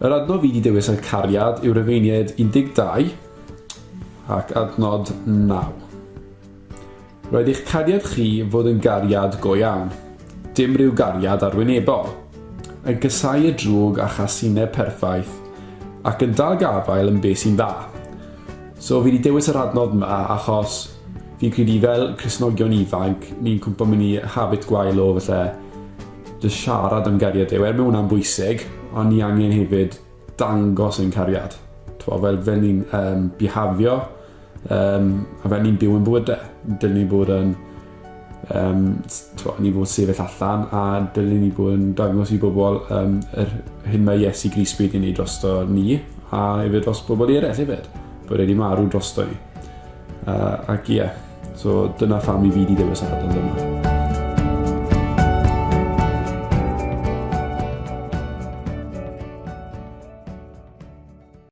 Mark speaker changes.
Speaker 1: Yr adnod fi wedi dewis y cariad yw'r Rufeiniaid 12 ac adnod 9. Roedd eich cariad chi fod yn gariad go iawn, dim rhyw gariad arwynebol, yn gysau y drwg a chasinau perffaith ac yn dal gafael yn beth sy'n dda. So fi wedi dewis yr adnod yma achos fi'n credu fel Cristnogion ifanc ni'n cwmpo mynd i habit gwael o falle dy siarad am gariad Duw. Mae hwnna'n bwysig, ond ni angen hefyd dangos ein cariad. Fel ni'n bihafio a fel ni'n byw yn bywydau. Dylen ni bod yn ni fod sefyll allan a dylen ni bod yn dangos i bobl hyn mae Iesu Grist wedi gwneud drosto ni a hefyd dros bobl eraill hefyd. Bod wedi marw drosto ni. Ac ie, so dyna pham i fi wedi dewis yr adnod yma.